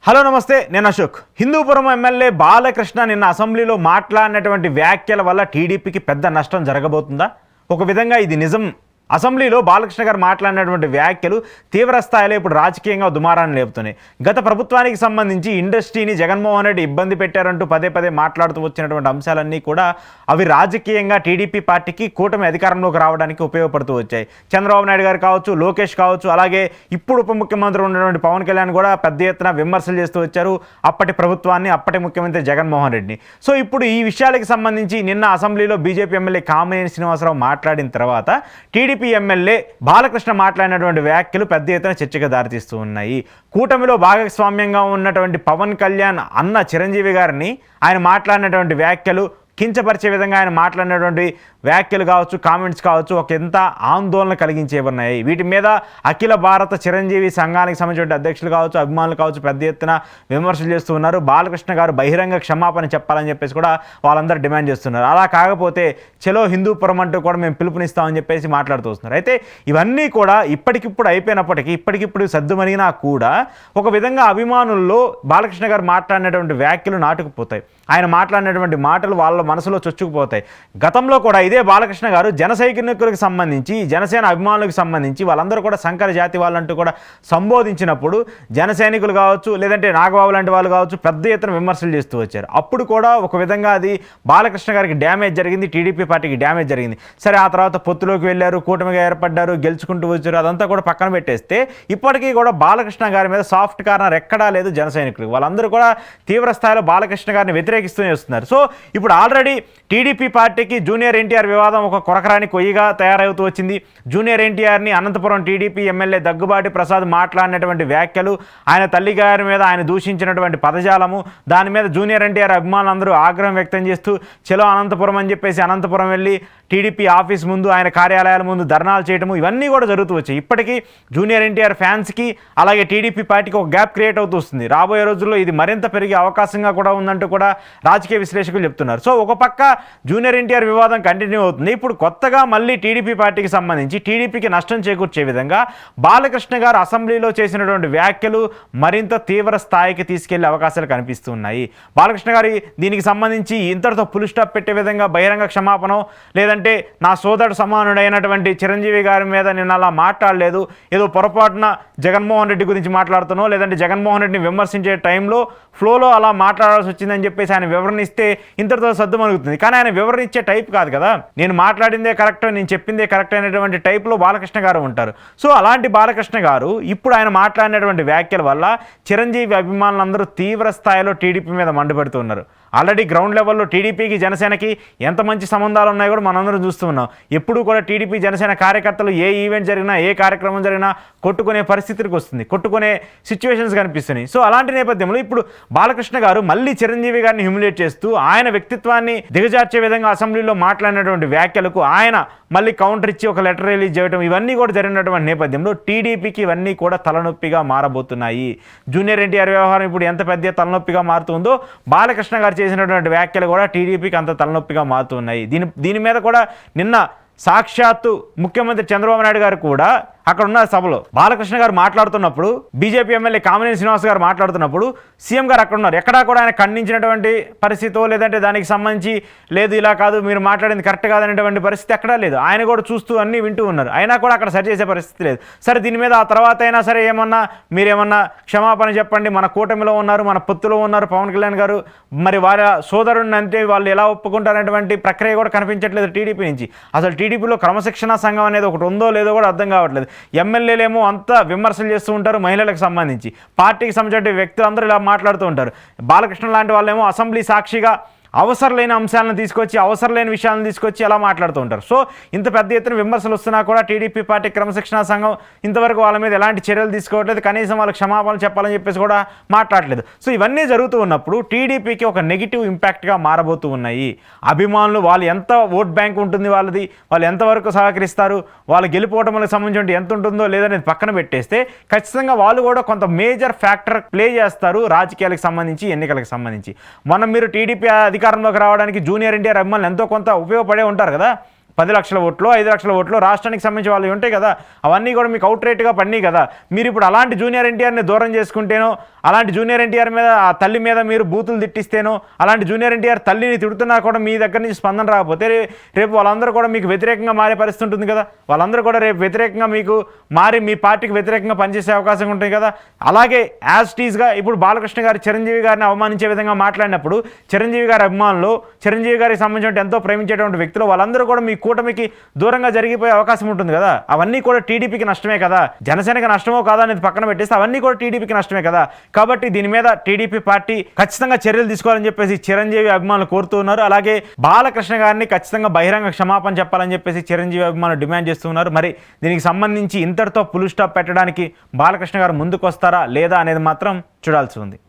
Hello నమస్తే, నేను Ashok. Hindupuram MLA Balakrishna నిన్న అసెంబ్లీలో మాట్లాడినటువంటి వ్యాఖ్యల వల్ల టీడీపీకి పెద్ద నష్టం జరగబోతుందా? ఒక విధంగా ఇది నిజం. అసెంబ్లీలో బాలకృష్ణ గారు మాట్లాడినటువంటి వ్యాఖ్యలు తీవ్ర స్థాయిలో ఇప్పుడు రాజకీయంగా దుమారాన్ని లేపుతున్నాయి. గత ప్రభుత్వానికి సంబంధించి ఇండస్ట్రీని జగన్మోహన్ రెడ్డి ఇబ్బంది పెట్టారంటూ పదే పదే మాట్లాడుతూ వచ్చినటువంటి అంశాలన్నీ కూడా అవి రాజకీయంగా టీడీపీ పార్టీకి కూటమి అధికారంలోకి రావడానికి ఉపయోగపడుతూ వచ్చాయి. చంద్రబాబు నాయుడు గారు కావచ్చు, లోకేష్ కావచ్చు, అలాగే ఇప్పుడు ఉప ముఖ్యమంత్రి ఉన్నటువంటి పవన్ కళ్యాణ్ కూడా పెద్ద ఎత్తున విమర్శలు చేస్తూ వచ్చారు అప్పటి ప్రభుత్వాన్ని, అప్పటి ముఖ్యమంత్రి జగన్మోహన్ రెడ్డిని. సో ఇప్పుడు ఈ విషయాలకు సంబంధించి నిన్న అసెంబ్లీలో బీజేపీ ఎమ్మెల్యే కామినేని శ్రీనివాసరావు మాట్లాడిన తర్వాత టీడీపీ ఎమ్మెల్యే బాలకృష్ణ మాట్లాడినటువంటి వ్యాఖ్యలు పెద్ద ఎత్తున చర్చగా దారితీస్తూ ఉన్నాయి. కూటమిలో భాగస్వామ్యంగా ఉన్నటువంటి పవన్ కళ్యాణ్ అన్న చిరంజీవి గారిని ఆయన మాట్లాడినటువంటి వ్యాఖ్యలు, కించపరిచే విధంగా ఆయన మాట్లాడినటువంటి వ్యాఖ్యలు కావచ్చు, కామెంట్స్ కావచ్చు, ఒక ఎంత ఆందోళన కలిగించేవన్నాయి. వీటి మీద అఖిల భారత చిరంజీవి సంఘానికి సంబంధించిన అధ్యక్షులు కావచ్చు, అభిమానులు కావచ్చు పెద్ద ఎత్తున విమర్శలు చేస్తూ ఉన్నారు. బాలకృష్ణ గారు బహిరంగ క్షమాపణ చెప్పాలని చెప్పేసి కూడా వాళ్ళందరూ డిమాండ్ చేస్తున్నారు. అలా కాకపోతే చలో హిందూపురం అంటూ కూడా మేము పిలుపునిస్తామని చెప్పేసి మాట్లాడుతూ వస్తున్నారు. అయితే ఇవన్నీ కూడా ఇప్పటికిప్పుడు అయిపోయినప్పటికీ, ఇప్పటికిప్పుడు సద్దుమణిగినా కూడా ఒక విధంగా అభిమానుల్లో బాలకృష్ణ గారు మాట్లాడినటువంటి వ్యాఖ్యలు నాటుకుపోతాయి. ఆయన మాట్లాడినటువంటి మాటలు వాళ్ళ మనసులో చొచ్చుకుపోతాయి. గతంలో కూడా ఇదే బాలకృష్ణ గారు జన సైనికులకు సంబంధించి, జనసేన అభిమానులకు సంబంధించి వాళ్ళందరూ కూడా సంకర జాతి వాళ్ళంటూ కూడా సంబోధించినప్పుడు జన సైనికులు కావచ్చు, లేదంటే నాగబాబు లాంటి వాళ్ళు కావచ్చు పెద్ద ఎత్తున విమర్శలు చేస్తూ వచ్చారు. అప్పుడు కూడా ఒక విధంగా అది బాలకృష్ణ గారికి డ్యామేజ్ జరిగింది, టీడీపీ పార్టీకి డ్యామేజ్ జరిగింది. సరే, ఆ తర్వాత పొత్తులోకి వెళ్ళారు, కూటమిగా ఏర్పడ్డారు, గెలుచుకుంటూ వచ్చారు, అదంతా కూడా పక్కన పెట్టేస్తే ఇప్పటికీ కూడా బాలకృష్ణ గారి మీద సాఫ్ట్ కార్నర్ ఎక్కడా లేదు జన సైనికులు. వాళ్ళందరూ కూడా తీవ్ర స్థాయిలో బాలకృష్ణ గారిని వ్యతిరేకిస్తూనే వస్తున్నారు. సో ఇప్పుడు ఆల్రెడీ టీడీపీ పార్టీకి జూనియర్ ఎన్టీఆర్ వివాదం ఒక కొరకరాని కొయ్యిగా తయారవుతూ వచ్చింది. జూనియర్ ఎన్టీఆర్ని అనంతపురం టీడీపీ ఎమ్మెల్యే దగ్గుబాటి ప్రసాద్ మాట్లాడినటువంటి వ్యాఖ్యలు, ఆయన తల్లి గారి మీద ఆయన దూషించినటువంటి పదజాలము, దాని మీద జూనియర్ ఎన్టీఆర్ అభిమానులందరూ ఆగ్రహం వ్యక్తం చేస్తూ చలో అనంతపురం అని చెప్పేసి అనంతపురం వెళ్ళి టీడీపీ ఆఫీస్ ముందు, ఆయన కార్యాలయాల ముందు ధర్నాలు చేయడము, ఇవన్నీ కూడా జరుగుతూ వచ్చాయి. ఇప్పటికీ జూనియర్ ఎన్టీఆర్ ఫ్యాన్స్కి అలాగే టీడీపీ పార్టీకి ఒక గ్యాప్ క్రియేట్ అవుతూ వస్తుంది. రాబోయే రోజుల్లో ఇది మరింత పెరిగే అవకాశంగా కూడా ఉందంటూ కూడా రాజకీయ విశ్లేషకులు చెప్తున్నారు. సో ఒక పక్క జూనియర్ ఎన్టీఆర్ వివాదం కంటిన్యూ అవుతుంది. ఇప్పుడు కొత్తగా మళ్ళీ టీడీపీ పార్టీకి సంబంధించి టీడీపీకి నష్టం చేకూర్చే విధంగా బాలకృష్ణ గారు అసెంబ్లీలో చేసినటువంటి వ్యాఖ్యలు మరింత తీవ్ర స్థాయికి తీసుకెళ్లే అవకాశాలు కనిపిస్తున్నాయి. బాలకృష్ణ గారి దీనికి సంబంధించి ఇంతటితో ఫుల్ స్టాప్ పెట్టే విధంగా బహిరంగ క్షమాపణ, లేదంటే నా సోదరుడు సమానుడైనటువంటి చిరంజీవి గారి మీద నేను అలా మాట్లాడలేదు, ఏదో పొరపాటున జగన్మోహన్ రెడ్డి గురించి మాట్లాడుతున్నావు, లేదంటే జగన్మోహన్ రెడ్డిని విమర్శించే టైంలో ఫ్లోలో అలా మాట్లాడాల్సి వచ్చిందని చెప్పేసి ఆయన వివరణ ఇస్తే ఇంతటితో సద్దుమణుగుతుంది. కానీ ఆయన వివరణ ఇచ్చే టైప్ కాదు కదా, నేను మాట్లాడిందే కరెక్ట్, నేను చెప్పిందే కరెక్ట్ అనేటువంటి టైప్లో బాలకృష్ణ గారు ఉంటారు. సో అలాంటి బాలకృష్ణ గారు ఇప్పుడు ఆయన మాట్లాడినటువంటి వ్యాఖ్యల వల్ల చిరంజీవి అభిమానులందరూ తీవ్ర స్థాయిలో టీడీపీ మీద మండిపడుతున్నారు. ఆల్రెడీ గ్రౌండ్ లెవెల్లో టీడీపీకి జనసేనకి ఎంత మంచి సంబంధాలు ఉన్నాయో కూడా మనందరం చూస్తూ ఉన్నాం. ఎప్పుడు కూడా టీడీపీ జనసేన కార్యకర్తలు ఏ ఈవెంట్ జరిగినా, ఏ కార్యక్రమం జరిగినా కొట్టుకునే పరిస్థితికి వస్తుంది, కొట్టుకునే సిచ్యువేషన్స్ కనిపిస్తున్నాయి. సో అలాంటి నేపథ్యంలో ఇప్పుడు బాలకృష్ణ గారు మళ్ళీ చిరంజీవి గారిని హ్యూమిలేట్ చేస్తూ ఆయన వ్యక్తిత్వాన్ని దిగజార్చే విధంగా అసెంబ్లీలో మాట్లాడినటువంటి వ్యాఖ్యలకు ఆయన మళ్ళీ కౌంటర్ ఇచ్చి ఒక లెటర్ రిలీజ్ చేయడం, ఇవన్నీ కూడా జరిగినటువంటి నేపథ్యంలో టీడీపీకి ఇవన్నీ కూడా తలనొప్పిగా మారబోతున్నాయి. జూనియర్ ఎన్టీఆర్ వ్యవహారం ఇప్పుడు ఎంత పెద్ద తలనొప్పిగా మారుతుందో బాలకృష్ణ గారు చేసినటువంటి వ్యాఖ్యలు కూడా టీడీపీకి అంత తలనొప్పిగా మారుతున్నాయి. దీని మీద కూడా నిన్న సాక్షాత్తు ముఖ్యమంత్రి చంద్రబాబు నాయుడు గారు కూడా అక్కడ ఉన్న సభలో బాలకృష్ణ గారు మాట్లాడుతున్నప్పుడు, బీజేపీ ఎమ్మెల్యే కామినేని శ్రీనివాస్ గారు మాట్లాడుతున్నప్పుడు సీఎం గారు అక్కడ ఉన్నారు. ఎక్కడా కూడా ఆయన ఖండించినటువంటి పరిస్థితో, లేదంటే దానికి సంబంధించి లేదు ఇలా కాదు మీరు మాట్లాడింది కరెక్ట్ కాదనేటువంటి పరిస్థితి ఎక్కడా లేదు. ఆయన కూడా చూస్తూ అన్నీ వింటూ ఉన్నారు. అయినా కూడా అక్కడ సరి చేసే పరిస్థితి లేదు. సరే, దీని మీద ఆ తర్వాత అయినా సరే ఏమన్నా మీరేమన్నా క్షమాపణ చెప్పండి, మన కూటమిలో ఉన్నారు, మన పొత్తులో ఉన్నారు పవన్ కళ్యాణ్ గారు, మరి వాళ్ళ సోదరుడిని అంటే వాళ్ళు ఎలా ఒప్పుకుంటారనేటువంటి ప్రక్రియ కూడా కనిపించట్లేదు టీడీపీ నుంచి. అసలు టీడీపీలో క్రమశిక్షణా సంఘం అనేది ఒకటి ఉందో లేదో కూడా అర్థం కావట్లేదు. ఎమ్మెల్యేలేమో అంతా విమర్శలు చేస్తూ ఉంటారు మహిళలకు సంబంధించి, పార్టీకి సంబంధించిన వ్యక్తులందరూ ఇలా మాట్లాడుతూ ఉంటారు. బాలకృష్ణ లాంటి వాళ్ళేమో అసెంబ్లీ సాక్షిగా అవసరం లేని అంశాలను తీసుకొచ్చి, అవసరం లేని విషయాలను తీసుకొచ్చి అలా మాట్లాడుతూ ఉంటారు. సో ఇంత పెద్ద ఎత్తున విమర్శలు వస్తున్నా కూడా టీడీపీ పార్టీ క్రమశిక్షణా సంఘం ఇంతవరకు వాళ్ళ మీద ఎలాంటి చర్యలు తీసుకోవట్లేదు, కనీసం వాళ్ళకి క్షమాపణలు చెప్పాలని చెప్పేసి కూడా మాట్లాడలేదు. సో ఇవన్నీ జరుగుతూ ఉన్నప్పుడు టీడీపీకి ఒక నెగిటివ్ ఇంపాక్ట్గా మారబోతూ ఉన్నాయి. అభిమానులు వాళ్ళు ఎంత ఓట్ బ్యాంక్ ఉంటుంది వాళ్ళది, వాళ్ళు ఎంతవరకు సహకరిస్తారు, వాళ్ళు గెలిపోవటంకి సంబంధించి ఎంత ఉంటుందో లేదనేది పక్కన పెట్టేస్తే ఖచ్చితంగా వాళ్ళు కూడా కొంత మేజర్ ఫ్యాక్టర్ ప్లే చేస్తారు రాజకీయాలకు సంబంధించి, ఎన్నికలకు సంబంధించి. మనం మీరు టీడీపీ అధికారంలోకి రావడానికి జూనియర్ ఎన్టీఆర్ అభిమానులు ఎంతో కొంత ఉపయోగపడే ఉంటారు కదా. 10 లక్షల ఓట్లు 5 లక్షల ఓట్లు రాష్ట్రానికి సంబంధించి వాళ్ళు ఉంటాయి కదా, అవన్నీ కూడా మీకు అవుట్ రేట్గా పడినాయి కదా. మీరు ఇప్పుడు అలాంటి జూనియర్ ఎన్టీఆర్ని దూరం చేసుకుంటేనో, అలాంటి జూనియర్ ఎన్టీఆర్ మీద ఆ తల్లి మీద మీరు బూతులు తిట్టిస్తేనో, అలాంటి జూనియర్ ఎన్టీఆర్ తల్లిని తిడుతున్నా కూడా మీ దగ్గర నుంచి స్పందన రాకపోతే రేపు వాళ్ళందరూ కూడా మీకు వ్యతిరేకంగా మారే పరిస్థితి ఉంటుంది కదా. వాళ్ళందరూ కూడా రేపు వ్యతిరేకంగా మీకు మారి మీ పార్టీకి వ్యతిరేకంగా పనిచేసే అవకాశం ఉంటుంది కదా. అలాగే యాజ్ టీజ్గా ఇప్పుడు బాలకృష్ణ గారు చిరంజీవి గారిని అవమానించే విధంగా మాట్లాడినప్పుడు చిరంజీవి గారి అభిమానులు, చిరంజీవి గారికి సంబంధించిన ఎంతో ప్రేమించేటువంటి వ్యక్తులు వాళ్ళందరూ కూడా మీ కూటమికి దూరంగా జరిగిపోయే అవకాశం ఉంటుంది కదా. అవన్నీ కూడా టీడీపీకి నష్టమే కదా. జనసేనకి నష్టమో కాదా అనేది పక్కన పెట్టేస్తే అవన్నీ కూడా టీడీపీకి నష్టమే కదా. కాబట్టి దీని మీద టీడీపీ పార్టీ ఖచ్చితంగా చర్యలు తీసుకోవాలని చెప్పేసి చిరంజీవి అభిమానులు కోరుతూ ఉన్నారు. అలాగే బాలకృష్ణ గారిని ఖచ్చితంగా బహిరంగ క్షమాపణ చెప్పాలని చెప్పేసి చిరంజీవి అభిమానులు డిమాండ్ చేస్తూ ఉన్నారు. మరి దీనికి సంబంధించి ఇంతటితో ఫుల్ స్టాప్ పెట్టడానికి బాలకృష్ణ గారు ముందుకు వస్తారా లేదా అనేది మాత్రం చూడాల్సి ఉంది.